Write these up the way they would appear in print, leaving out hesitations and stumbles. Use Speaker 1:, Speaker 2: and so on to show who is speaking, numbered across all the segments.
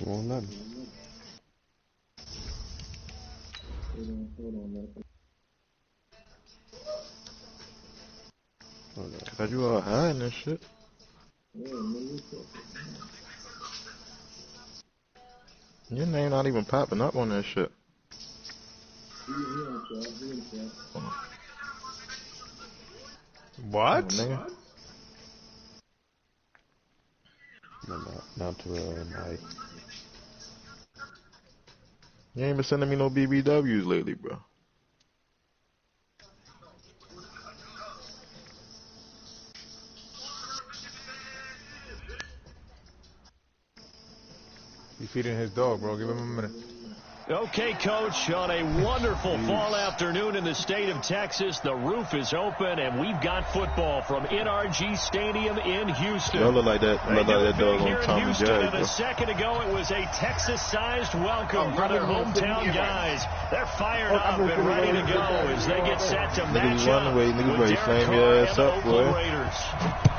Speaker 1: Won't nothing.
Speaker 2: Cause you all hiding and shit. Your name not even popping up on that shit.
Speaker 3: What?
Speaker 1: Not to my.
Speaker 2: You ain't been sending me no BBWs lately, bro.
Speaker 3: He's feeding his dog, bro. Give him a minute.
Speaker 4: Okay, Coach, on a wonderful fall afternoon in the state of Texas, the roof is open, and we've got football from NRG Stadium in Houston.
Speaker 2: Y'all look like that dog on Tom and Jerry.
Speaker 4: And a second ago, it was a Texas-sized welcome for their hometown guys. They're fired up and ready to go as they get set to match up with Derek Carr and the Oakland Raiders.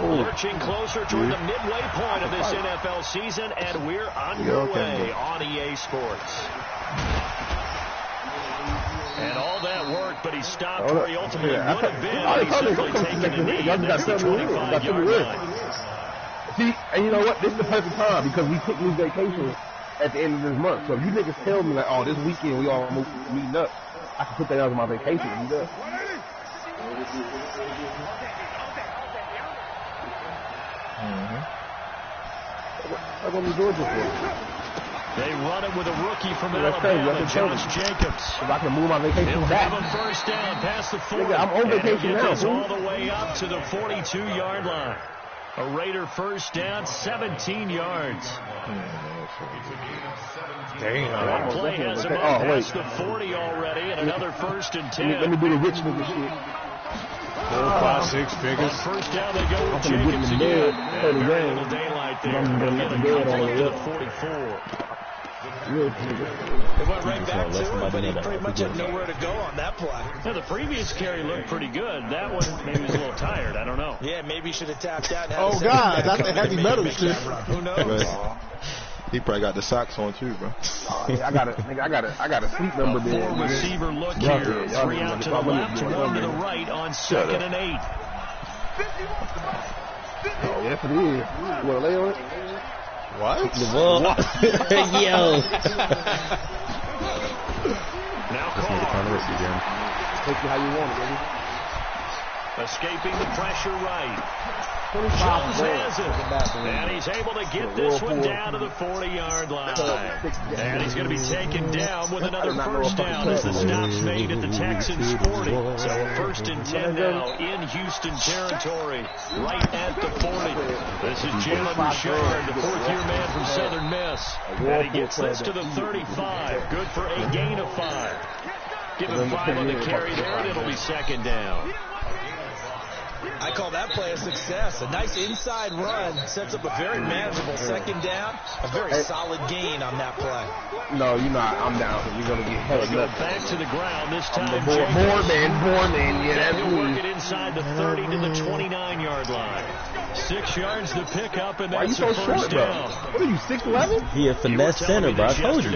Speaker 4: Lurching closer toward the midway point of this NFL season, and we're underway on EA Sports. And all that work, but he stopped where he ultimately would have been. He's simply taking a knee, and that's the 25-yard line.
Speaker 5: See, and you know what? This is the perfect time because we took these vacations at the end of this month. So if you niggas tell me, like, oh, this weekend we all meeting up, I can put that as my vacation and do that. That's what I'm Georgia for.
Speaker 4: They run it with a rookie from Alabama, Josh Jacobs.
Speaker 5: If I can move my vacation back.
Speaker 4: He'll have a first down past the 40.
Speaker 5: Nigga, I'm on vacation now.
Speaker 4: All the way up to the 42-yard line. A Raider first down, 17 yards.
Speaker 3: Damn.
Speaker 4: One play has him up past the 40 already, and another first and 10.
Speaker 5: Let me do the rich nigga shit.
Speaker 3: 4, 5, 6 figures.
Speaker 4: First down, they go with Jacobs again. And very little daylight there. To the 44.
Speaker 6: It went right back to him, but he pretty much had nowhere to go on that play.
Speaker 4: Yeah, the previous carry looked pretty good. That one maybe was a little tired. I don't know.
Speaker 6: Yeah, maybe he should have tapped out.
Speaker 3: Oh, God. That's the heavy metal shit.
Speaker 6: Who knows?
Speaker 2: He probably got the socks on, too, bro.
Speaker 5: I got a sleep number there.
Speaker 4: Four receiver look here. 3 out to the left, 1 to the right on 2nd and 8.
Speaker 5: Oh, yes, it is. You want to lay on it?
Speaker 3: What?
Speaker 7: The ball. Yo.
Speaker 4: Now Carr.
Speaker 5: Take you how you want it, baby.
Speaker 4: Escaping the pressure right. Jones has it. And he's able to get this one down to the 40-yard line. And he's going to be taken down with another first down as the stop's made at the Texans 40. So a first and 10 now in Houston territory, right at the 40. This is Jalen Richard, the fourth-year man from Southern Miss. And he gets this to the 35. Good for a gain of 5. Give him 5 on the carry there, and it'll be second down.
Speaker 6: I call that play a success. A nice inside run sets up a very manageable second down. A very solid gain on that play.
Speaker 5: No, you're not. I'm down. You're going to get held
Speaker 4: Go
Speaker 5: up.
Speaker 4: back to the ground this time.
Speaker 5: Boardman. Yeah, that's
Speaker 4: He'll work
Speaker 5: me.
Speaker 4: it inside the 30 to the 29-yard line. 6 yards to pick up, and
Speaker 5: Why are you
Speaker 4: that's
Speaker 5: so
Speaker 4: a
Speaker 5: short,
Speaker 4: first
Speaker 5: bro?
Speaker 4: down.
Speaker 5: What are you, 6'11"?
Speaker 7: He a finesse center, bro. I told you.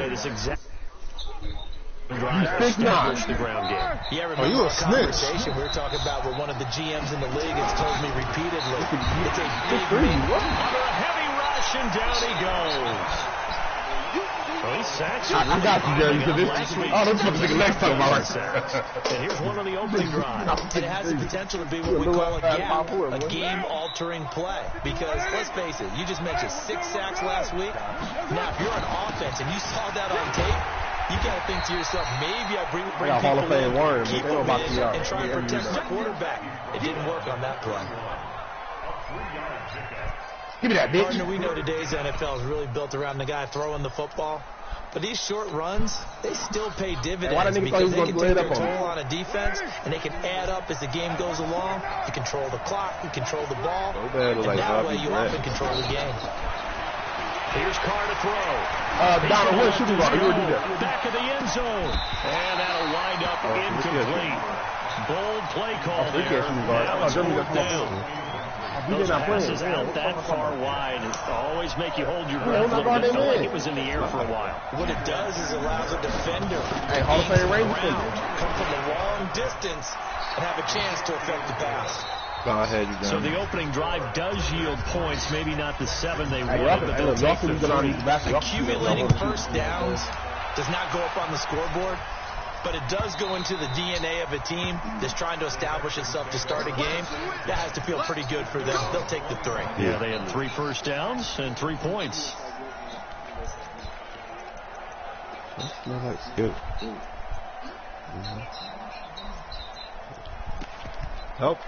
Speaker 4: Establish the ground game.
Speaker 6: Yeah, remember
Speaker 3: you a
Speaker 6: our
Speaker 3: snitch.
Speaker 6: conversation we were talking about where one of the GMs in the league has told me repeatedly, it's a big
Speaker 4: Under a heavy rush, and down he goes. Well, he sacks.
Speaker 5: I got you, Jerry. This fucking next time, all right.
Speaker 4: And here's one on the opening drive.
Speaker 6: And it has the potential to be what we call a game-altering play. Because, let's face it, you just mentioned 6 sacks last week. Now, if you're on offense and you saw that on tape, you got to think to yourself, maybe I bring
Speaker 5: Hall of Fame
Speaker 6: people in, keep them in,
Speaker 5: and
Speaker 6: and try and protect the quarterback. It didn't work on that play.
Speaker 5: Give me that, bitch.
Speaker 6: Partner, we know today's NFL is really built around the guy throwing the football. But these short runs, they still pay dividends because they can take their toll on a defense, and they can add up as the game goes along. You control the clock, you control the ball, and that way you often control the game.
Speaker 4: Here's Carr to throw.
Speaker 5: Donald, where's shooting guard? You do that.
Speaker 4: Back of the end zone. And that'll wind up incomplete. Bold play call there. Now it's fourth down. Those passes out that far wide always make you hold your breath a little bit. Felt like it was in the air for a while.
Speaker 6: What it does is allows a defender
Speaker 5: Hall of Fame range
Speaker 6: come from a long distance and have a chance to affect the pass.
Speaker 4: So the opening drive does yield points, maybe not the 7 they wanted, but they'll take the 3.
Speaker 6: Accumulating first downs does not go up on the scoreboard, but it does go into the DNA of a team that's trying to establish itself to start a game. That has to feel pretty good for them. They'll take the 3.
Speaker 4: Yeah, they had 3 first downs and 3 points.
Speaker 2: That looks good. Nope.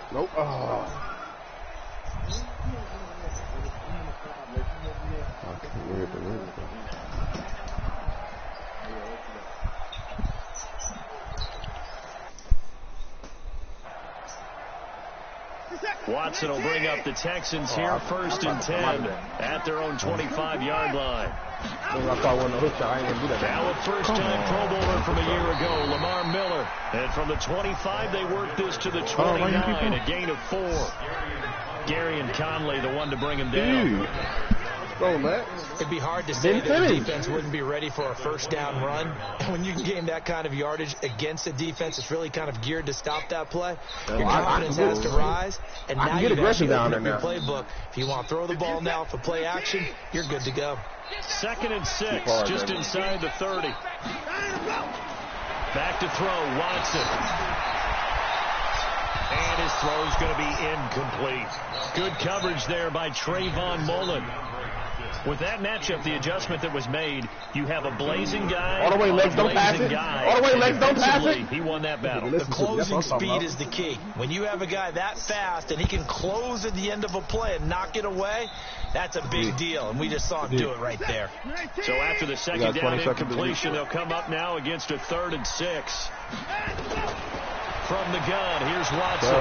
Speaker 5: Nope. Oh.
Speaker 4: Watson will bring up the Texans here, 1st and 10 at their own 25-yard line. Now a first-time Pro Bowler from a year ago, Lamar Miller. And from the 25, they work this to the 29, a gain of 4. Gary and Conley, the one to bring him down.
Speaker 6: It'd be hard to say that the defense wouldn't be ready for a first down run. And when you can gain that kind of yardage against a defense, it's really kind of geared to stop that play. Your confidence has to rise. And now you actually open up your playbook. If you want to throw the ball now for play action, you're good to go.
Speaker 4: 2nd and 6, just inside the 30. Back to throw, Watson. And his throw's going to be incomplete. Good coverage there by Trayvon Mullen. With that matchup, the adjustment that was made, you have a blazing guy.
Speaker 5: All the way legs don't pass it. All the way legs don't pass it.
Speaker 4: He won that battle.
Speaker 6: The closing speed is the key. When you have a guy that fast and he can close at the end of a play and knock it away, that's a big deal. And we just saw him do it right there.
Speaker 4: So after the second down incompletion, they'll come up now against a 3rd and 6. From the gun, here's Watson.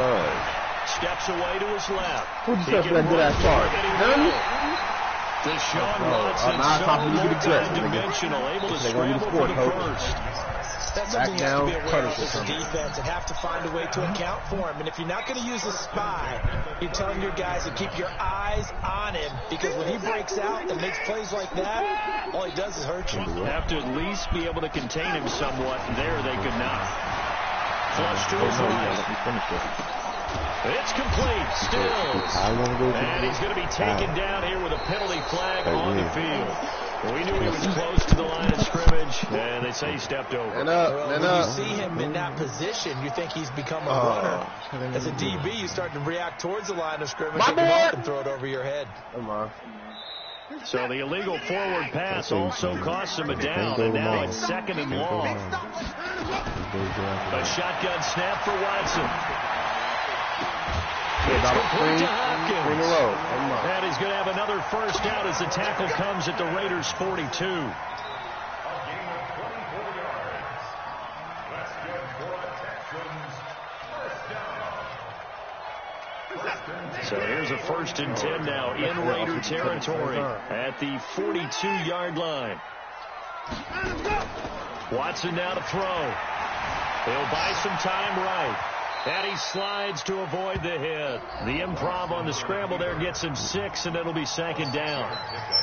Speaker 4: Steps away to his left.
Speaker 5: Who'd you say for that good-ass charge?
Speaker 4: Deshaun Watson, so multi-dimensional, able to scramble for the first.
Speaker 6: That's something you have to be aware of as a defense and have to find a way to account for him. And if you're not going to use a spy, you're telling your guys to keep your eyes on him, because when he breaks out and makes plays like that, all he does is hurt you.
Speaker 4: Have to at least be able to contain him somewhat. There they could not. Flush to his right. It's complete, Stills. And he's going to be taken down here with a penalty flag on the field. We knew he was close to the line of scrimmage, and they say he stepped over.
Speaker 6: When you see him in that position, you think he's become a runner. As a DB, you start to react towards the line of scrimmage and throw it over your head.
Speaker 4: So the illegal forward pass also costs him a down, and now it's 2nd and long. A shotgun snap for Watson. It's complete to Hopkins. And he's going to have another first down as the tackle comes at the Raiders' 42. So here's a 1st and 10 now in Raider territory at the 42-yard line. Watson now to throw. He'll buy some time right. And he slides to avoid the hit. The improv on the scramble there gets him 6, and it'll be 2nd down.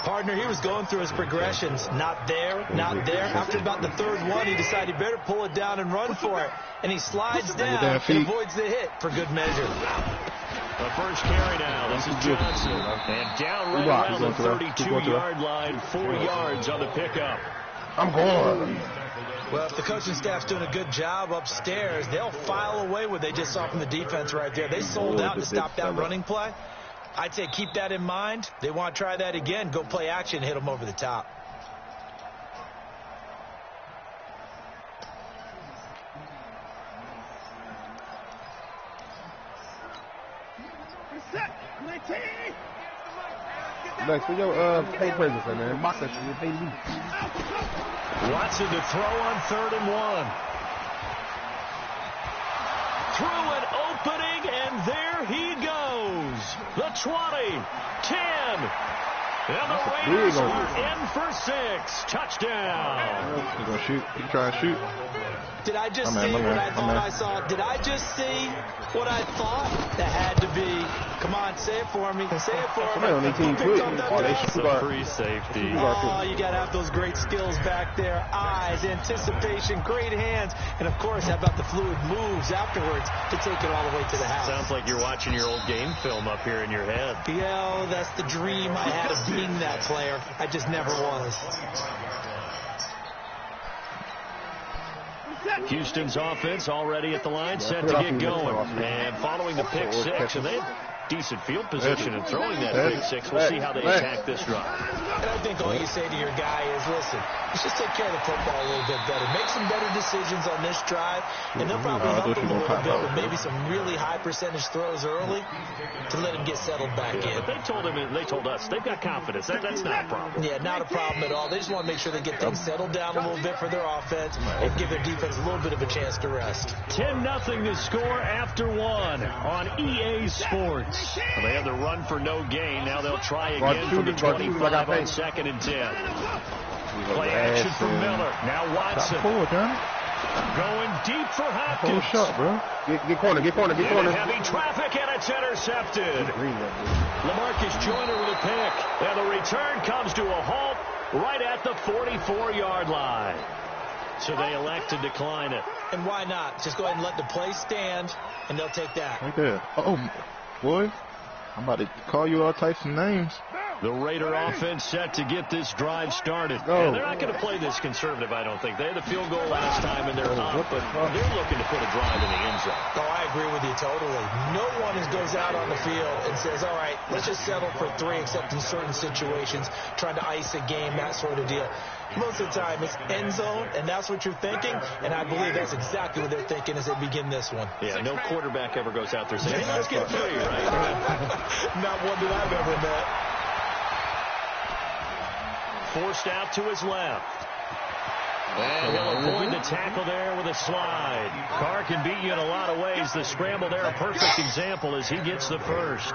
Speaker 6: Partner, he was going through his progressions. Not there, not there. After about the 3rd one, he decided he better pull it down and run for it. And he slides down and avoids the hit for good measure.
Speaker 4: The first carry now. This is Johnson. And down right around the 32-yard line, 4 yards on the pickup.
Speaker 5: I'm going.
Speaker 6: Well, if the coaching staff's doing a good job upstairs, they'll file away what they just saw from the defense right there. They sold out to stop that running play. I'd say keep that in mind. They want to try that again. Go play action, hit them over the top.
Speaker 5: Next, for your pay presence, man. Mock that shit. Pay me.
Speaker 4: Watson to throw on 3rd and 1. Through an opening, and there he goes. The 20, 10, And the Raiders are in for 6. Touchdown.
Speaker 2: He's going to shoot. He try to shoot.
Speaker 6: Did I just see what I thought I saw? Did I just see what I thought? That had to be. Come on, say it for me. Say it for me.
Speaker 5: On 18 quick.
Speaker 4: Free safety.
Speaker 6: Oh, you got to have those great skills back there. Eyes, anticipation, great hands. And, of course, how about the fluid moves afterwards to take it all the way to the house?
Speaker 4: Sounds like you're watching your old game film up here in your head.
Speaker 6: Yeah, that's the dream I had of being that player. I just never was.
Speaker 4: Houston's offense already at the line, set to get going. And following the pick 6, and they have decent field position and throwing that pick 6. We'll see how they attack this drive.
Speaker 6: And I think all you say to your guy is, listen, let's just take care of the football a little bit better. Make some better decisions on this drive, and they'll probably help him a little bit with maybe some really high percentage throws early to let him get settled back in.
Speaker 4: But they told us they've got confidence. That's not a problem.
Speaker 6: Yeah, not a problem at all. They just want to make sure they get things settled down a little bit for their offense and give their defense a little bit of a chance to rest.
Speaker 4: 10-0 to score after 1 on EA Sports. Well, they have the run for no gain. Now they'll try again from the 25 on 2nd and 10. Play action from Miller. Now Watson. Going deep for Hopkins.
Speaker 2: Shot, bro.
Speaker 5: Get corner.
Speaker 4: Heavy traffic, and it's intercepted. LaMarcus Joyner with a pick. And the return comes to a halt right at the 44-yard line. So they elect to decline it.
Speaker 6: And why not? Just go ahead and let the play stand, and they'll take that.
Speaker 2: Right there. Oh, boy. I'm about to call you all types of names.
Speaker 4: The Raider offense set to get this drive started. And they're not going to play this conservative, I don't think. They had the field goal last time, and they're up, but they're looking to put a drive in the end zone.
Speaker 6: Oh, I agree with you totally. No one goes out on the field and says, all right, let's just settle for 3, except in certain situations, trying to ice a game, that sort of deal. Most of the time, it's end zone, and that's what you're thinking, and I believe that's exactly what they're thinking as they begin this one.
Speaker 4: Yeah, no quarterback ever goes out there saying, hey, let's get 3, right?
Speaker 6: Not one that I've ever met.
Speaker 4: Forced out to his left. And he'll avoid the tackle there with a slide. Carr can beat you in a lot of ways. The scramble there, a perfect example as he gets the first.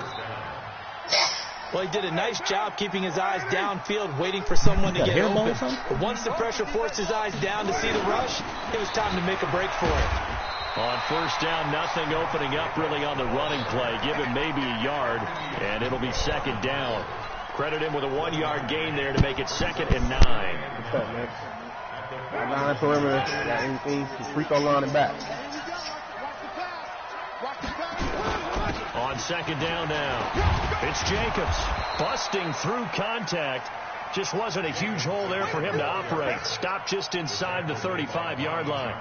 Speaker 6: Well, he did a nice job keeping his eyes downfield, waiting for someone to get open. But once the pressure forced his eyes down to see the rush, it was time to make a break for it.
Speaker 4: On first down, nothing opening up really on the running play. Give him maybe a yard, and it'll be 2nd down. Credit him with a 1-yard gain there to make it 2nd and 9.
Speaker 5: What's up, man? Line perimeter, got anything? Free throw line and back.
Speaker 4: On 2nd down now, it's Jacobs busting through contact. Just wasn't a huge hole there for him to operate. Stopped just inside the 35-yard line.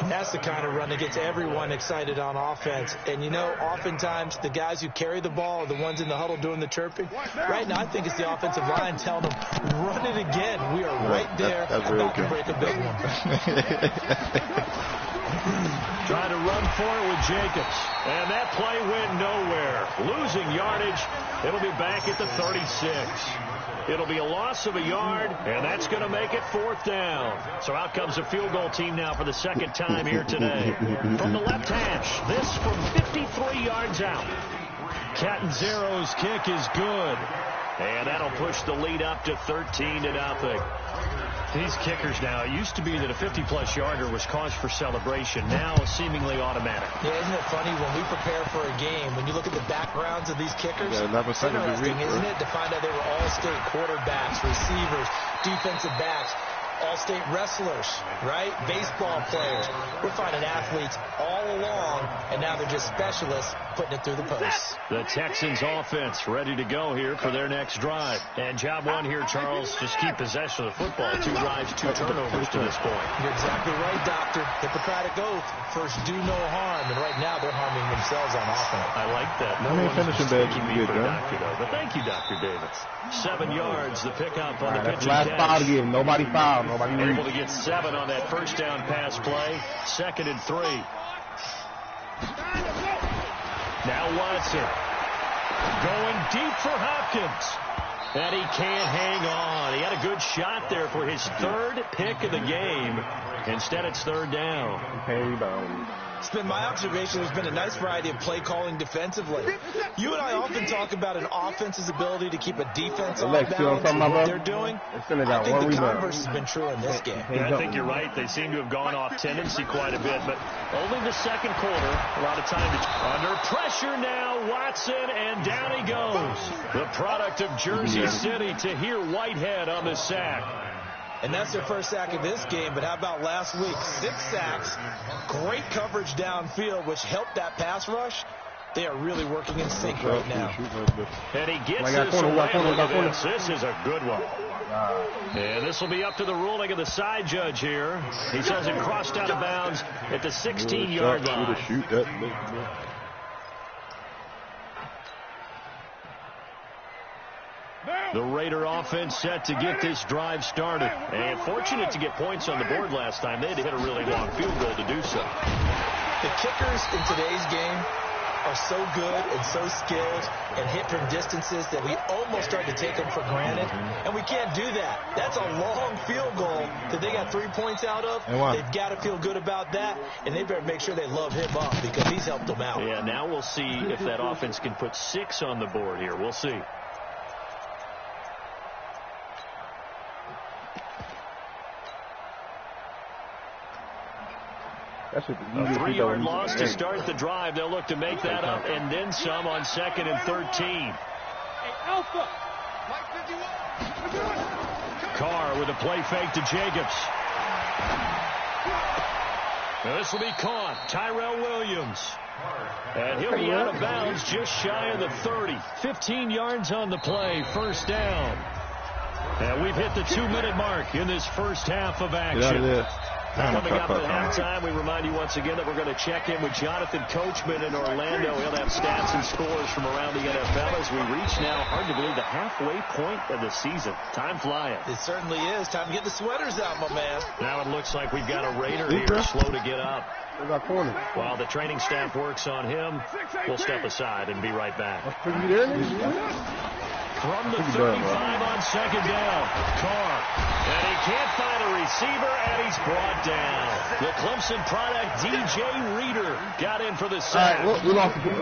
Speaker 6: And that's the kind of run that gets everyone excited on offense. And, you know, oftentimes the guys who carry the ball are the ones in the huddle doing the chirping. Right now, I think it's the offensive line telling them, run it again. We are right there about to break a big one.
Speaker 4: Trying to run for it with Jacobs. And that play went nowhere. Losing yardage. It'll be back at the 36. It'll be a loss of a yard, and that's going to make it 4th down. So out comes a field goal team now for the 2nd time here today. From the left hash, this from 53 yards out. Catanzaro's kick is good. And that'll push the lead up to 13-0. These kickers now, it used to be that a 50-plus yarder was cause for celebration. Now seemingly automatic.
Speaker 6: Yeah, isn't it funny when we prepare for a game, when you look at the backgrounds of these kickers,
Speaker 2: it's interesting,
Speaker 6: isn't it, to find out they were all-state quarterbacks, receivers, defensive backs, all-state wrestlers, right? Baseball players. We're finding athletes all along, and now they're just specialists putting it through the posts.
Speaker 4: The Texans offense ready to go here for their next drive. And job 1 here, Charles, just keep possession of the football. 2 drives, 2 turnovers to this point.
Speaker 6: You're exactly right, Doctor. Hippocratic oath. First, do no harm. And right now, they're harming themselves on offense.
Speaker 4: I like that. No one's mistaking me for Doctor, though. But thank you, Dr. Davis. 7 yards, the pickup on the pitch and catch.
Speaker 5: Last foul to give. Nobody fouled. Nobody reached.
Speaker 4: Able to get 7 on that first down pass play. 2nd and 3. Now Watson going deep for Hopkins. And he can't hang on. He had a good shot there for his 3rd pick of the game. Instead, it's 3rd down.
Speaker 6: It's been my observation there's been a nice variety of play calling defensively. You and I often talk about an offense's ability to keep a defense off balance and what they're doing. I think the converse has been true in this game.
Speaker 4: Yeah, I think you're right. They seem to have gone off tendency quite a bit, but only the second quarter. A lot of time under pressure now. Watson, and down he goes. The product of Jersey City, Tahir Whitehead on the sack.
Speaker 6: And that's their first sack of this game, but how about last week? 6 sacks, great coverage downfield, which helped that pass rush. They are really working in sync right now.
Speaker 4: And he gets this away. This is a good one. And this will be up to the ruling of the side judge here. He says it crossed out of bounds at the 16-yard line. The Raider offense set to get this drive started. And fortunate to get points on the board last time. They had to hit a really long field goal to do so.
Speaker 6: The kickers in today's game are so good and so skilled and hit from distances that we almost start to take them for granted. And we can't do that. That's a long field goal that they got 3 points out of. They've got to feel good about that, and they better make sure they love him up because he's helped them out.
Speaker 4: Yeah, now we'll see if that offense can put 6 on the board here. We'll see.
Speaker 5: That's a
Speaker 4: 3-yard loss to start the drive. They'll look to make that up and then some on 2nd and 13. Carr with a play fake to Jacobs. Now this will be caught. Tyrell Williams. And he'll be out of bounds just shy of the 30. 15 yards on the play. First down. And we've hit the 2-minute mark in this first half of action. Coming up at halftime, we remind you once again that we're going to check in with Jonathan Coachman in Orlando. He'll have stats and scores from around the NFL as we reach now, hard to believe, the halfway point of the season. Time flying.
Speaker 6: It certainly is. Time to get the sweaters out, my man.
Speaker 4: Now it looks like we've got a Raider here, slow to get up. While the training staff works on him, we'll step aside and be right back. From the 35 on 2nd down, Carr. And he can't find a receiver, and he's brought down. The Clemson product, DJ Reader, got in for the sack.
Speaker 5: Right,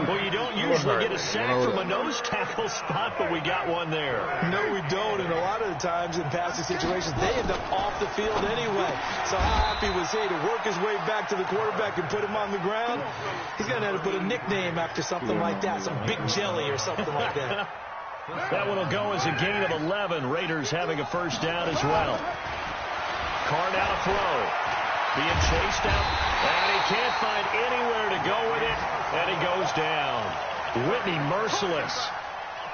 Speaker 4: well, you don't usually get a sack from a nose tackle spot, but we got one there.
Speaker 6: No, we don't, and a lot of the times in passing situations, they end up off the field anyway. So how happy was he to work his way back to the quarterback and put him on the ground? He's going to have to put a nickname after something like that, some Big Jelly or something like that.
Speaker 4: That one will go as a gain of 11. Raiders having a first down as well. Carr now to throw. Being chased out. And he can't find anywhere to go with it. And he goes down. Whitney Merciless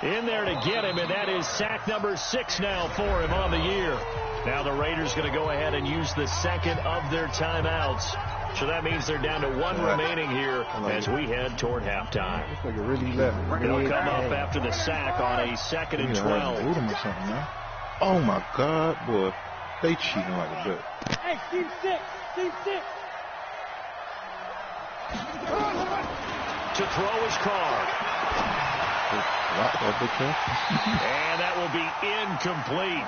Speaker 4: in there to get him. And that is sack number 6 now for him on the year. Now the Raiders going to go ahead and use the second of their timeouts. So that means they're down to 1 remaining here as we head toward halftime. They'll come up after the sack on a 2nd and 12.
Speaker 2: Oh, my God, boy. They cheating like a bit.
Speaker 1: Hey, team 6.
Speaker 4: To throw is Carr. And that will be incomplete.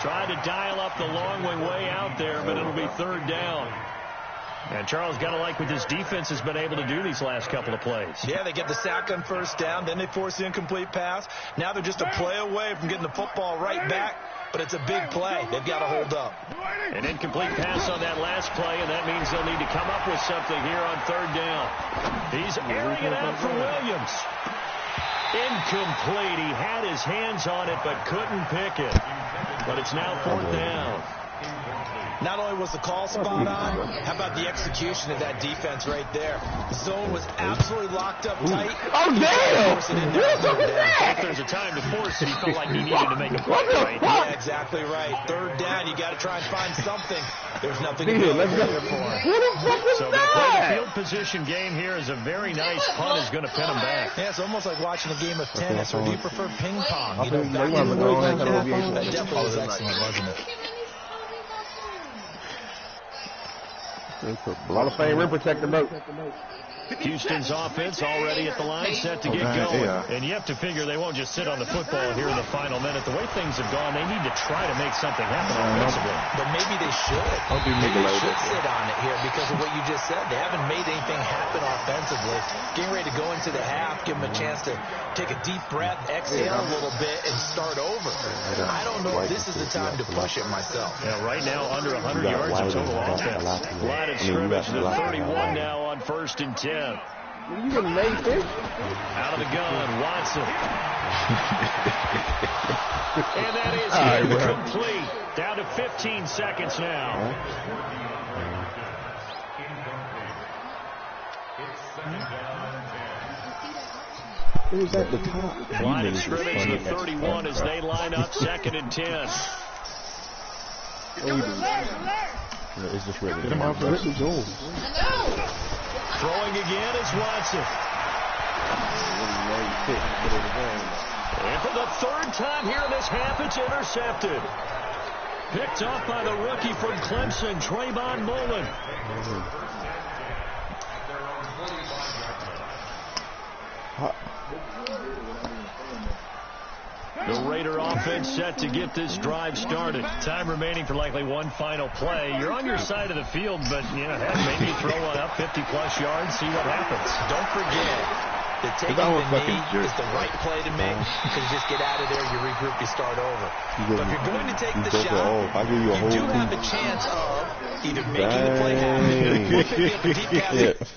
Speaker 4: Trying to dial up the long way out there, but it'll be 3rd down. And Charles, got to like what this defense has been able to do these last couple of plays.
Speaker 6: Yeah, they get the sack on 1st down, then they force the incomplete pass. Now they're just a play away from getting the football right back, but it's a big play. They've got to hold up.
Speaker 4: An incomplete pass on that last play, and that means they'll need to come up with something here on 3rd down. He's airing it out for Williams. Incomplete. He had his hands on it, but couldn't pick it. But it's now 4th down.
Speaker 6: Not only was the call spot on, how about the execution of that defense right there? The zone was absolutely locked up tight.
Speaker 5: Oh, damn!
Speaker 4: If there's a time to force it, he felt like he needed to make a play, right?
Speaker 6: Yeah, exactly right. 3rd down, you got to try and find something. There's nothing to do there for him.
Speaker 4: So they play the field position game here as a very nice punt is going to pin him back.
Speaker 6: Yeah, it's almost like watching a game of tennis, or do you prefer ping pong? You know, back in the day like that definitely was excellent, wasn't it?
Speaker 5: Hall of Fame rim protector note.
Speaker 4: Houston's offense already at the line, set to get going. And you have to figure they won't just sit on the football here in the final minute. The way things have gone, they need to try to make something happen offensively.
Speaker 6: But maybe they should. Maybe they should sit on it here because of what you just said. They haven't made anything happen offensively. Getting ready to go into the half, give them a chance to take a deep breath, exhale a little bit, and start over. I don't know if this is the time to push it myself.
Speaker 4: Yeah, right now, under 100 yards of total offense. Line of scrimmage, the 31 now on 1st and 10.
Speaker 5: You gonna make this?
Speaker 4: Out of the gun, Watson. And that is incomplete. Down to 15 seconds now.
Speaker 7: Who's at the top?
Speaker 4: Line of scrimmage, the 31 as they line up, 2nd and 10.
Speaker 7: It's just ready.
Speaker 2: Get him off
Speaker 7: This is yours.
Speaker 4: Throwing again is Watson. And for the 3rd time here in this half, it's intercepted. Picked off by the rookie from Clemson, Trayvon Mullen. The Raider offense set to get this drive started. Time remaining for likely one final play. You're on your side of the field, but, heck, maybe throw one up 50-plus yards, see what happens.
Speaker 6: Don't forget that taking the knee is the right play to make because you just get out of there, you regroup, you start over. But if you're going to take the shot, you do have a chance of either making the play happen or picking up a deep pass.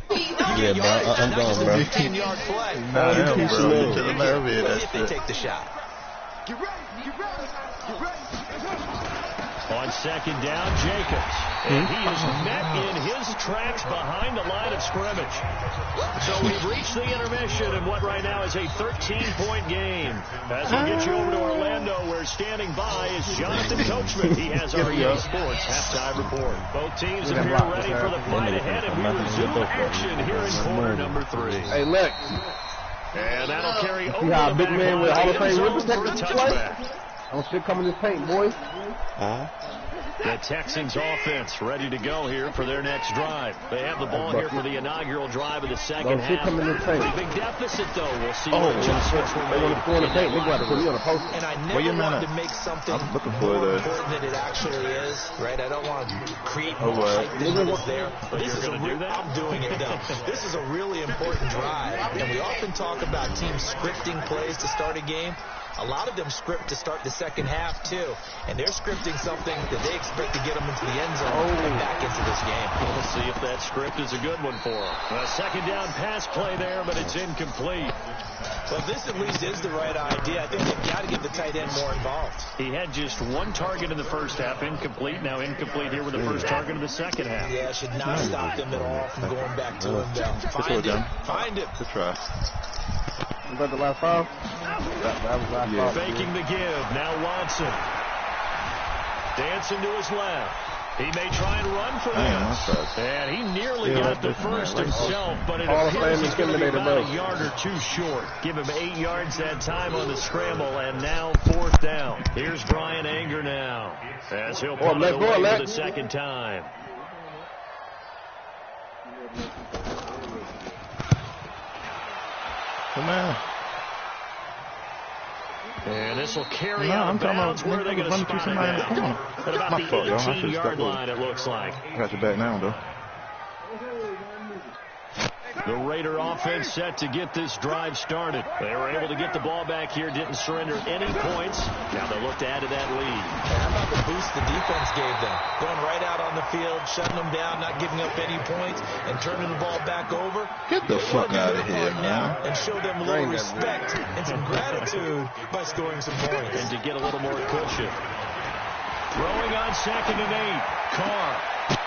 Speaker 7: Yeah, bro, I'm gone, bro.
Speaker 6: 15-yard play.
Speaker 2: Nah, bro. Get to the Larry.
Speaker 6: Let's see if they take the shot.
Speaker 4: On 2nd down, Jacobs. And he is met in his tracks behind the line of scrimmage. So we've reached the intermission in what right now is a 13-point game. As we get you over to Orlando, where standing by is Jonathan Coachman. He has our EA Sports halftime report. Both teams appear ready for the fight ahead, and we resume action here in quarter number 3.
Speaker 5: Hey, look.
Speaker 4: And that'll carry over
Speaker 5: how
Speaker 4: the
Speaker 5: big man with Hall of Fame rim
Speaker 4: for a
Speaker 5: protectors play?
Speaker 4: touchback.
Speaker 5: Don't shit come in this paint, boys.
Speaker 4: The Texans offense ready to go here for their next drive. They have the ball here for the inaugural drive of the second half. Pretty big deficit, though. We'll see what adjustments were made.
Speaker 6: And I never want to make something more important than it actually is, right? I don't want to create more hype than it is there. But this is I'm doing it, though. This is a really important drive. And we often talk about teams scripting plays to start a game. A lot of them script to start the second half, too. And they're scripting something that they expect to get them into the end zone and back into this game.
Speaker 4: We'll see if that script is a good one for them. A 2nd down pass play there, but it's incomplete.
Speaker 6: Well, this at least is the right idea. I think they've got to get the tight end more involved.
Speaker 4: He had just one target in the first half, incomplete. Now incomplete here with the first target of the second half.
Speaker 6: Yeah, should not stop them at all from going back to him, though. Find him. Find him.
Speaker 2: Good try.
Speaker 5: Was that the last foul? That was last foul.
Speaker 4: Faking the give. Now Watson. Dancing to his left. He may try and run for this. And he nearly got the first himself, but it appears he's going to be about a yard or two short. Give him 8 yards that time on the scramble, and now 4th down. Here's Brian Anger now, as he'll punt it away for the second time.
Speaker 2: Come on.
Speaker 4: And this will carry out of bounds. Where are they going to spot it now? At about the 18-yard line, it looks like.
Speaker 2: Got your back now, though.
Speaker 4: The Raider offense set to get this drive started. They were able to get the ball back here, didn't surrender any points. Now they look to add to that lead.
Speaker 6: How about the boost the defense gave them? Going right out on the field, shutting them down, not giving up any points, and turning the ball back over.
Speaker 2: Get the fuck out of here, man.
Speaker 6: And show them a little respect and some gratitude by scoring some points.
Speaker 4: And to get a little more cushion. Throwing on 2nd and 8. Carr.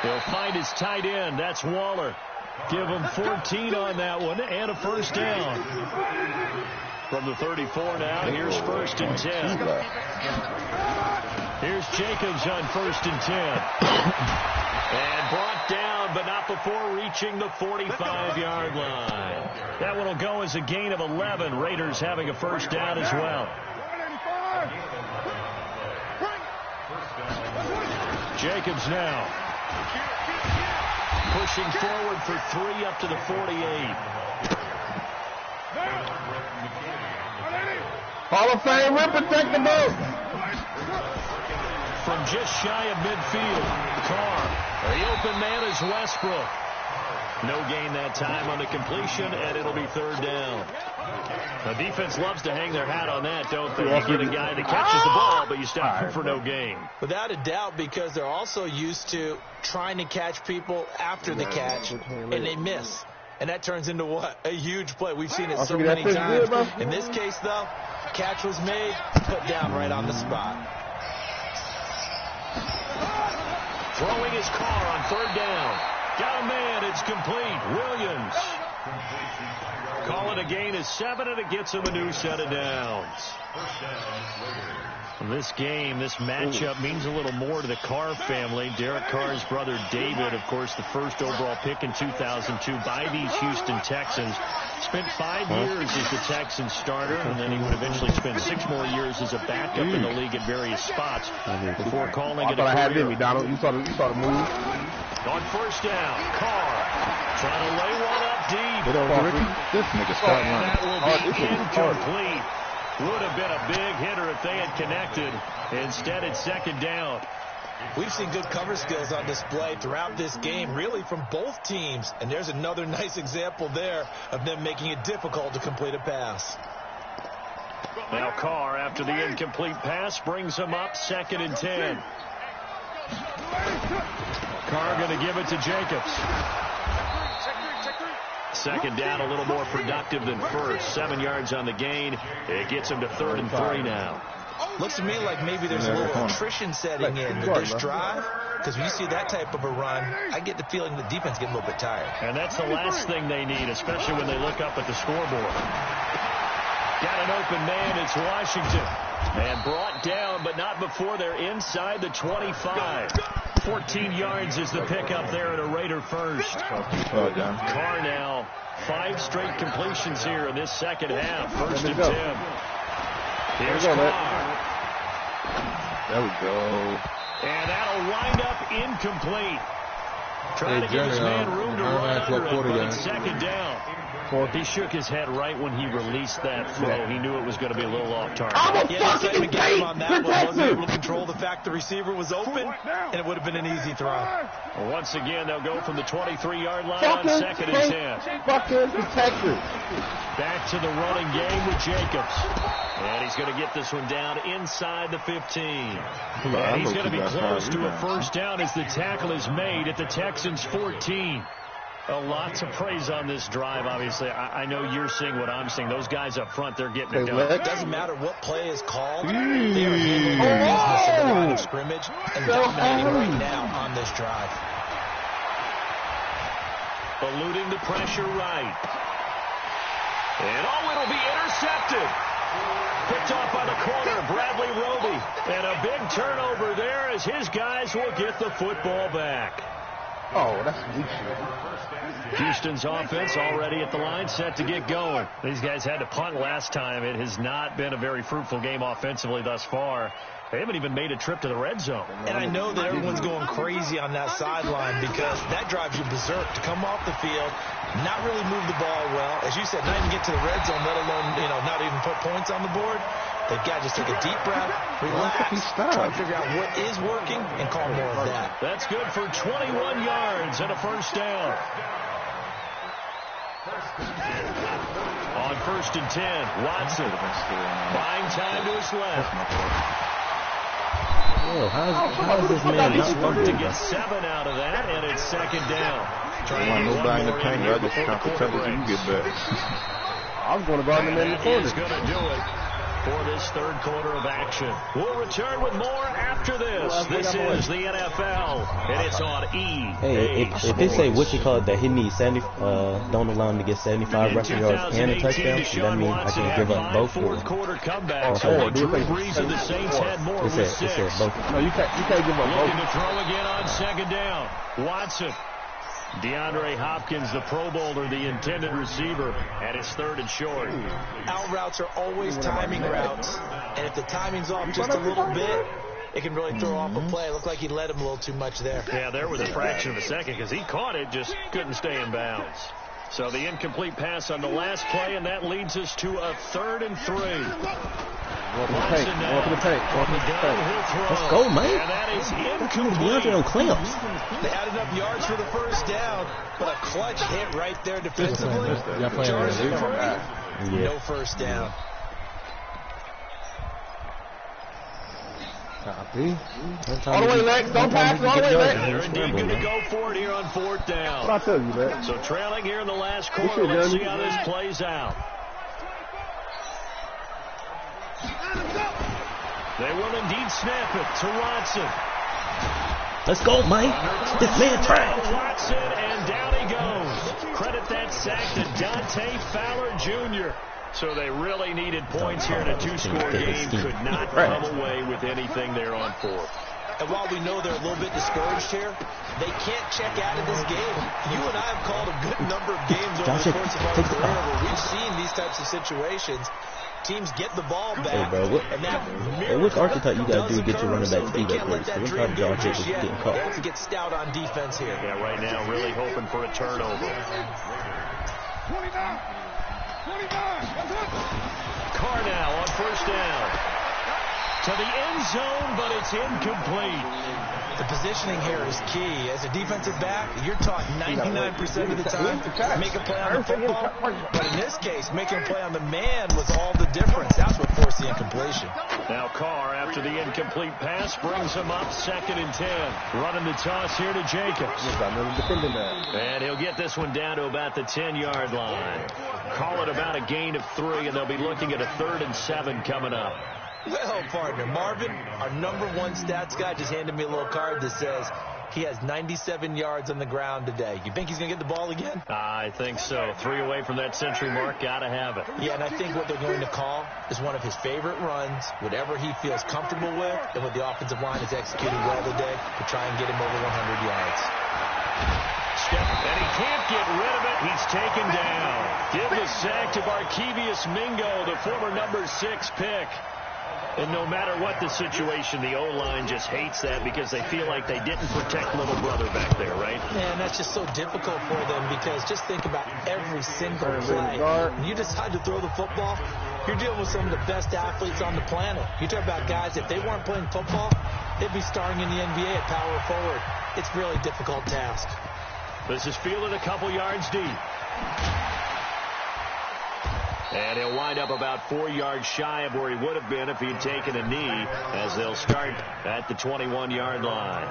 Speaker 4: He'll find his tight end. That's Waller. Give him 14 on that one and a first down. From the 34 now, here's 1st and 10. Here's Jacobs on 1st and 10. And brought down, but not before reaching the 45-yard line. That one will go as a gain of 11. Raiders having a first down as well. Jacobs now. pushing forward for 3 up to the 48.
Speaker 5: Hall of Fame rim protectable.
Speaker 4: From just shy of midfield, Carr. The open man is Westbrook. No gain that time on the completion, and it'll be 3rd down. The defense loves to hang their hat on that, don't they? You get a guy that catches the ball, but you stop him for no gain.
Speaker 6: Without a doubt, because they're also used to trying to catch people after the catch, and they miss. And that turns into what? A huge play. We've seen it so many times. In this case, though, catch was made, put down right on the spot.
Speaker 4: Throwing his Carr on 3rd down. Got a man. It's complete. Williams. Call it a gain of 7, and it gets him a new set of downs. This game, this matchup means a little more to the Carr family. Derek Carr's brother David, of course, the first overall pick in 2002 by these Houston Texans. Spent 5 years as the Texans starter, and then he would eventually spend 6 more years as a backup in the league at various spots before calling it a career.
Speaker 5: I had it in me, Donald. You saw the move.
Speaker 4: On 1st down, Carr trying to lay one up deep.
Speaker 2: This nigga start running.
Speaker 4: That will be incomplete. Would have been a big hitter if they had connected. Instead, it's 2nd down.
Speaker 6: We've seen good cover skills on display throughout this game, really from both teams. And there's another nice example there of them making it difficult to complete a pass.
Speaker 4: Now Carr, after the incomplete pass, brings him up 2nd and 10. Carr going to give it to Jacobs. 2nd down, a little more productive than first. 7 yards on the gain. It gets him to 3rd and 3 now.
Speaker 6: Looks to me like maybe there's a little attrition setting in with this drive. Because when you see that type of a run, I get the feeling the defense getting a little bit tired.
Speaker 4: And that's the last thing they need, especially when they look up at the scoreboard. Got an open man. It's Washington. And brought down, but not before they're inside the 25. 14 yards is the pickup there at a Raider first. Carr now 5 straight completions here in this second half. 1st and 10. Here's Carr.
Speaker 2: There we go.
Speaker 4: And that'll wind up incomplete. Trying to give his man room to run under it, but it's 2nd down. He shook his head right when he released that throw. He knew it was going to be a little off target.
Speaker 6: The excitement game on that one wasn't able to control the fact the receiver was open, and it would have been an easy throw.
Speaker 4: Once again, they'll go from the 23-yard line on 2nd and 10. Back to the running game with Jacobs. And he's going to get this one down inside the 15. And he's going to be close to a 1st down as the tackle is made at the Texans' 14. Lots of praise on this drive, obviously. I know you're seeing what I'm seeing. Those guys up front, they're getting it done.
Speaker 6: It doesn't matter what play is called. They are handling their business in the line of scrimmage and dominating right now on this drive.
Speaker 4: Eluding the pressure right. And it'll be intercepted. Picked off by the corner, Bradley Roby. And a big turnover there as his guys will get the football back.
Speaker 5: Oh, that's weak shit.
Speaker 4: Houston's offense already at the line, set to get going. These guys had to punt last time. It has not been a very fruitful game offensively thus far. They haven't even made a trip to the red zone.
Speaker 6: And I know that everyone's going crazy on that sideline because that drives you berserk to come off the field, not really move the ball well. As you said, not even get to the red zone, let alone, not even put points on the board. They've got to just take a deep breath, relax, try to figure out what is working, and call more of that.
Speaker 4: That's good for 21 yards and a 1st down. On 1st and 10, Watson buying time to his left.
Speaker 7: How is this man
Speaker 4: He's worked to get 7 out of that, and it's 2nd down.
Speaker 2: Trying to nobody in the paint. I just count the touches you get back.
Speaker 5: I'm going to guard him in the corner.
Speaker 4: He's going to do it for this 3rd quarter of action. We'll return with more after this. This is the NFL, and it's on E.
Speaker 7: Hey, if they say that he needs 70, don't allow him to get 75 rushing yards and a touchdown, that means I can give up both.
Speaker 4: 4th quarter comebacks. Drew Brees of the Saints had more with 6.
Speaker 5: No, you can't give up both.
Speaker 4: Looking to throw again on 2nd down. Watson. DeAndre Hopkins, the Pro Bowler, the intended receiver, and it's 3rd and short.
Speaker 6: Out routes are always timing routes, and if the timing's off just a little bit, it can really throw off a play. It looked like he led him a little too much there.
Speaker 4: Yeah, there was a fraction of a second because he caught it, just couldn't stay in bounds. So the incomplete pass on the last play, and that leads us to a 3rd and 3.
Speaker 5: Watson now.
Speaker 7: Let's go, man.
Speaker 4: And that is incomplete.
Speaker 7: DeAndre on clamps.
Speaker 6: They had enough yards for the first down, but a clutch hit right there defensively. No first down.
Speaker 5: All the way, Lex. Don't pass it all the way, Lex.
Speaker 4: They're indeed going to go for it here on 4th down.
Speaker 5: What I tell you, Lex?
Speaker 4: So trailing here in the last quarter. Let's see how this plays out. They will indeed snap it to Watson.
Speaker 7: Let's go, man. This man trash.
Speaker 4: Watson, and down he goes. Credit that sack to Dante Fowler Jr. So they really needed points here in a 2-score game. Could not come away with anything there on 4th.
Speaker 6: And while we know they're a little bit discouraged here, they can't check out of this game. You and I have called a good number of games over the course of our career where we've seen these types of situations. Teams get the ball back.
Speaker 7: Hey, bro, which archetype you got to do to get your running back speed up, please? We're trying to Josh Jacobs getting caught.
Speaker 6: They have to get stout on defense here.
Speaker 4: Yeah, right now, really hoping for a turnover.
Speaker 1: 29.
Speaker 4: Carr now on 1st down. To the end zone, but it's incomplete.
Speaker 6: The positioning here is key. As a defensive back, you're taught 99% of the time make a play on the football. But in this case, making a play on the man was all the difference. That's what forced the incompletion.
Speaker 4: Now Carr, after the incomplete pass, brings him up 2nd and 10. Running the toss here to Jacobs. And he'll get this one down to about the 10-yard line. Call it about a gain of 3, and they'll be looking at a 3rd and 7 coming up.
Speaker 6: Well, partner, Marvin, our #1 stats guy, just handed me a little card that says he has 97 yards on the ground today. You think he's going to get the ball again?
Speaker 4: I think so. 3 away from that century mark. Got to have it.
Speaker 6: Yeah, and I think what they're going to call is one of his favorite runs, whatever he feels comfortable with, and what the offensive line has executed well today to try and get him over 100 yards.
Speaker 4: And he can't get rid of it. He's taken down. Give the sack to Barkevious Mingo, the former #6 pick. And no matter what the situation, the O-line just hates that because they feel like they didn't protect little brother back there, right?
Speaker 6: Man, that's just so difficult for them because just think about every single play. When you decide to throw the football, you're dealing with some of the best athletes on the planet. You talk about guys, if they weren't playing football, they'd be starring in the NBA at power forward. It's a really difficult task.
Speaker 4: This is fielded a couple yards deep. And he'll wind up about 4 yards shy of where he would have been if he'd taken a knee, as they'll start at the 21-yard line.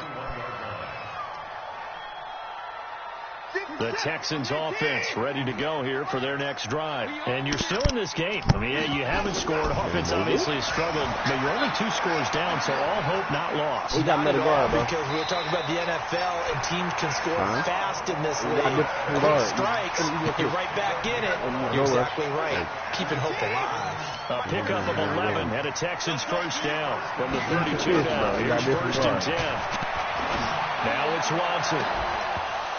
Speaker 4: The Texans offense ready to go here for their next drive. And you're still in this game. I mean, yeah, you haven't scored. Offense obviously has struggled, but you're only 2 scores down, so all hope not lost.
Speaker 7: We got another guard, bro.
Speaker 6: Because we were talking about the NFL, and teams can score fast in this league. Quick strikes, you're right back in it. You're exactly right. Keeping hope alive.
Speaker 4: A pickup of 11 and a Texans first down from the 32 now. Here's 1st and 10. Now it's Watson.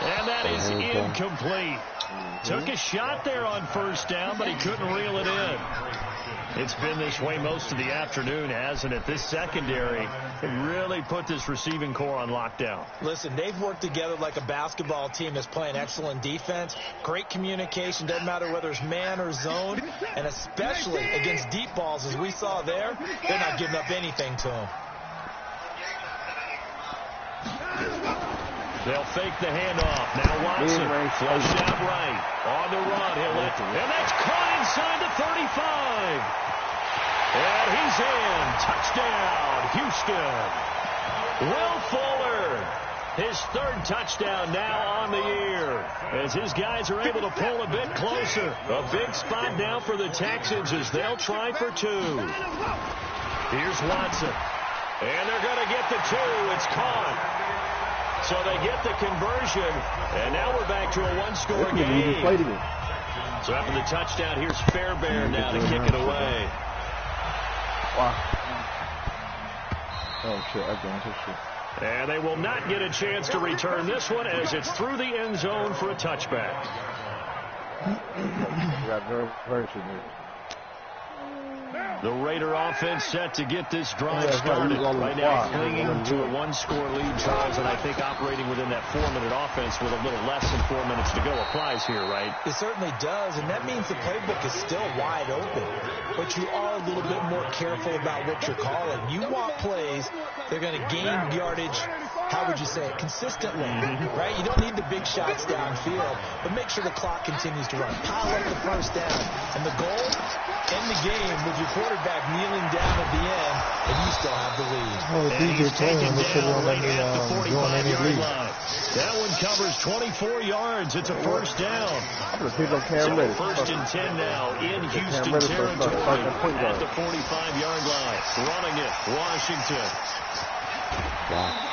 Speaker 4: And that is incomplete. Took a shot there on 1st down, but he couldn't reel it in. It's been this way most of the afternoon, hasn't it? This secondary really put this receiving core on lockdown.
Speaker 6: Listen, they've worked together like a basketball team that's playing excellent defense. Great communication, doesn't matter whether it's man or zone. And especially against deep balls, as we saw there, they're not giving up anything to them.
Speaker 4: They'll fake the handoff. Now Watson flushed out right. On the run, he'll let it. And that's caught inside the 35. And he's in. Touchdown, Houston. Will Fuller, his 3rd touchdown now on the year. As his guys are able to pull a bit closer. A big spot now for the Texans as they'll try for 2. Here's Watson. And they're going to get the 2. It's caught. So they get the conversion, and now we're back to a 1-score game. So after the touchdown, here's Fairbairn now to kick it away.
Speaker 2: Wow. Oh, shit. I don't shit.
Speaker 4: And they will not get a chance to return this one as it's through the end zone for a touchback. The Raider offense set to get this drive started. Right now clinging to a one-score lead, Charles, and I think operating within that 4-minute offense with a little less than 4 minutes to go applies here, right?
Speaker 6: It certainly does, and that means the playbook is still wide open. But you are a little bit more careful about what you're calling. You want plays, they're going to gain yardage, how would you say it, consistently, right? You don't need the big shots downfield, but make sure the clock continues to run. Pile up the first down, and the goal, end the game with your quarterback kneeling down at the end, and you still have the lead.
Speaker 3: Oh, DJ Taylor, they should have let me join any league.
Speaker 4: That one covers 24 yards. It's a first down.
Speaker 5: I'm going to pick up Cam Reddish.
Speaker 4: First and 10 now in Houston territory at the 45-yard line. Running it, Washington.
Speaker 7: Wow.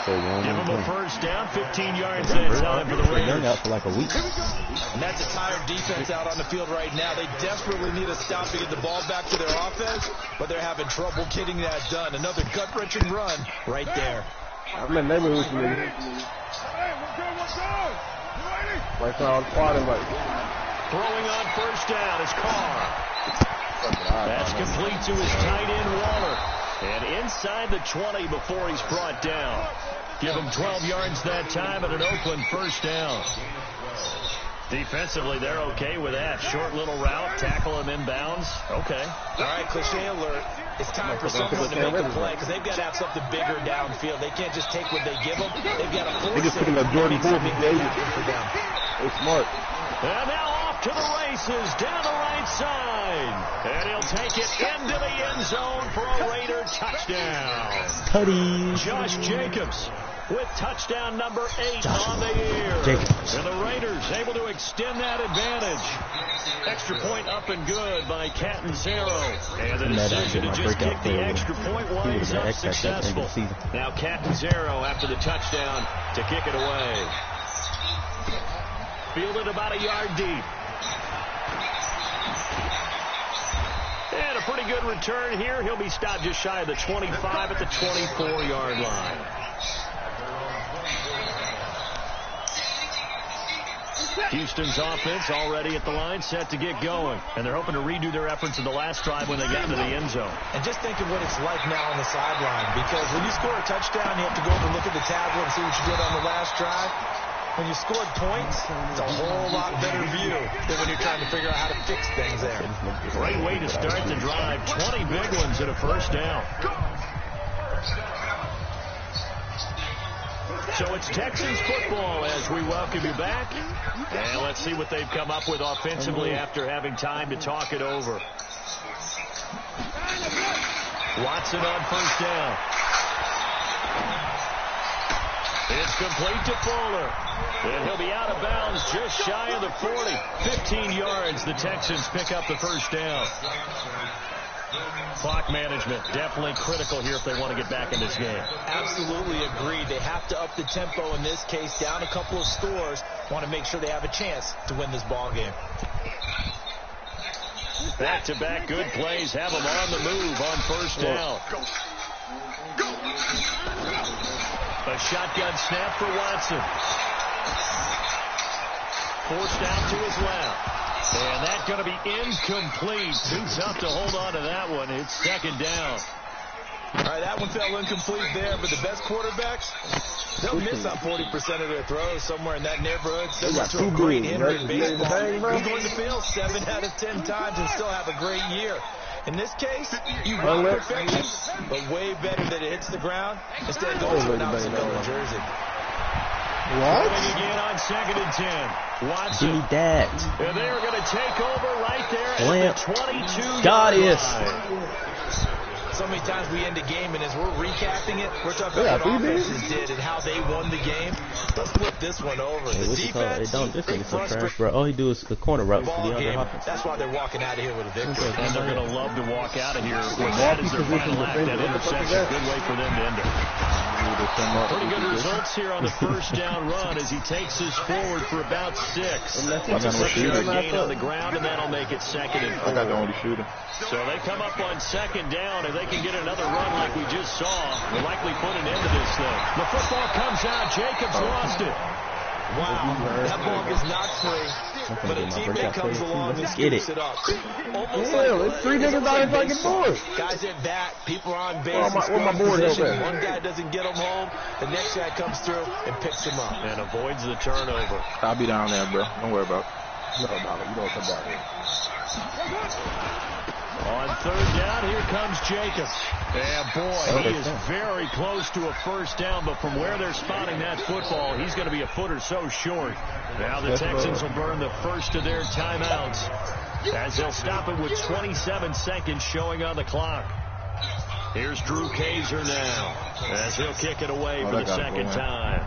Speaker 4: Give him a first down, 15 yards that time for the Raiders.
Speaker 7: Out for like a week.
Speaker 6: And that's a tired defense out on the field right now. They desperately need a stop to get the ball back to their offense, but they're having trouble getting that done. Another gut-wrenching run right there.
Speaker 5: I'm in the neighborhood with you, nigga. Right now, I'm right.
Speaker 4: Throwing on first down is Carr. That's complete to his tight end, Waller. And inside the 20 before he's brought down. Give him 12 yards that time and an Oakland first down. Defensively, they're okay with that. Short little route, tackle him inbounds. Okay.
Speaker 6: All right, cliche alert. It's time for someone to make a play because they've got to have something bigger downfield. They can't just take what they give them. They've got to force it.
Speaker 5: They just picking up Jordan Poole from Davis. They're smart.
Speaker 4: And now off to the races, down the right side. And he'll take it into the end zone for a Raider touchdown.
Speaker 7: Tutties.
Speaker 4: Josh Jacobs with touchdown number 8 on the year.
Speaker 7: Jacobs.
Speaker 4: And the Raiders able to extend that advantage. Extra point up and good by Catanzaro. And the decision to just kick the extra point winds up successful. Now Catanzaro after the touchdown to kick it away. Fielded about a yard deep. And a pretty good return here. He'll be stopped just shy of the 25 at the 24-yard line. Houston's offense already at the line, set to get going. And they're hoping to redo their efforts in the last drive when they got into the end zone.
Speaker 6: And just think of what it's like now on the sideline. Because when you score a touchdown, you have to go over and look at the tablet and see what you did on the last drive. When you scored points, it's a whole lot better view than when you're trying to figure out how to fix things there.
Speaker 4: Great way to start the drive. 20 big ones at a first down. So it's Texans football as we welcome you back. And let's see what they've come up with offensively after having time to talk it over. Watson on first down. It's complete to Fuller. And he'll be out of bounds just shy of the 40. 15 yards. The Texans pick up the first down. Clock management definitely critical here if they want to get back in this game.
Speaker 6: Absolutely agreed. They have to up the tempo in this case, down a couple of scores. Want to make sure they have a chance to win this ball game.
Speaker 4: Back-to-back good plays have them on the move on first down. A shotgun snap for Watson. Forced out to his left. And that's going to be incomplete. Too tough to hold on to that one. It's second down.
Speaker 6: All right, that one fell incomplete there, but the best quarterbacks, they'll miss on 40% of their throws somewhere in that neighborhood. Similar to a great hitter in baseball. He's going to fail 7 out of 10 times and still have a great year. In this case, you want perfection, but way better that it hits the ground instead of going to an outside jersey.
Speaker 2: What?
Speaker 4: Again on second and 10. Watson.
Speaker 7: Give me that.
Speaker 4: And they're going to take over right there at the 22.
Speaker 7: God is.
Speaker 6: So many times we end a game, and as we're recapping it, we're talking about what offenses did and how they won the game. Let's flip this one over.
Speaker 7: Hey,
Speaker 6: the defense,
Speaker 7: this thing is so trash, bro. All he do is the corner routes for the other Hopkins.
Speaker 6: That's why they're walking out of here with a victory.
Speaker 4: And they're going to love to walk out of here with that as their final act. That interception, good way for them to end it. Pretty good results here on the first down run as he takes us forward for about 6. It's a 6-yard gain on the ground, and that'll make it second and 4.
Speaker 2: I got the only shooter.
Speaker 4: So they come up on second down, and they can get another run like we just saw. They'll likely put an end to this thing. The football comes out. Jacobs lost it.
Speaker 6: Wow, that ball gets knocked free, but a teammate comes along and scoops it up. Almost
Speaker 5: it's 3 niggas out in fucking board.
Speaker 6: Guys at bat, people are on base. One guy doesn't get him home, the next guy comes through and picks him up.
Speaker 4: And avoids the turnover.
Speaker 2: I'll be down there, bro. Don't worry about it.
Speaker 5: No, you don't come down here.
Speaker 4: On third down, here comes Jacobs. And boy, he is very close to a first down, but from where they're spotting that football, he's going to be a foot or so short. Now the Texans will burn the first of their timeouts as they'll stop it with 27 seconds showing on the clock. Here's Drew Kaiser now as he'll kick it away for the second time.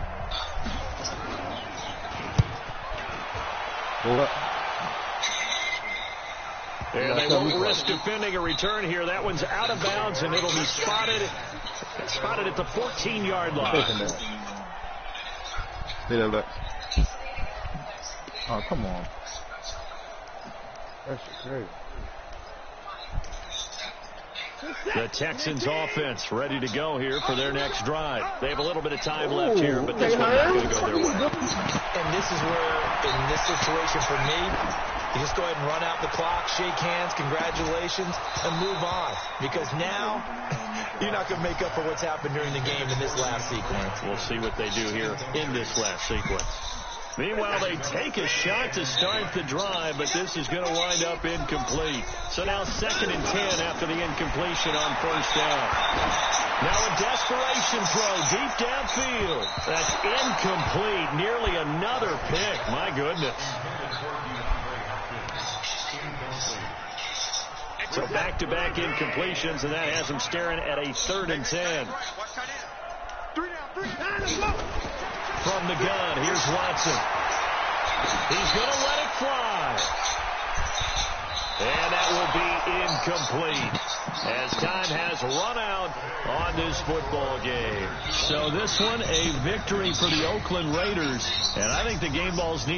Speaker 4: And they won't risk defending a return here. That one's out of bounds, and it'll be spotted at the 14-yard line.
Speaker 2: Oh, come on.
Speaker 5: That's great.
Speaker 4: The Texans offense ready to go here for their next drive. They have a little bit of time left here, but this one's not going to go their way.
Speaker 6: And this is where, in this situation for me, you just go ahead and run out the clock, shake hands, congratulations, and move on. Because now, you're not going to make up for what's happened during the game in this last sequence.
Speaker 4: We'll see what they do here in this last sequence. Meanwhile, they take a shot to start the drive, but this is going to wind up incomplete. So now 2nd and 10 after the incompletion on first down. Now a desperation throw deep downfield. That's incomplete. Nearly another pick. My goodness. So back-to-back incompletions, and that has him staring at a 3rd and 10. From the gun, here's Watson. He's going to let it fly. And that will be incomplete as time has run out on this football game. So this one, a victory for the Oakland Raiders. And I think the game balls need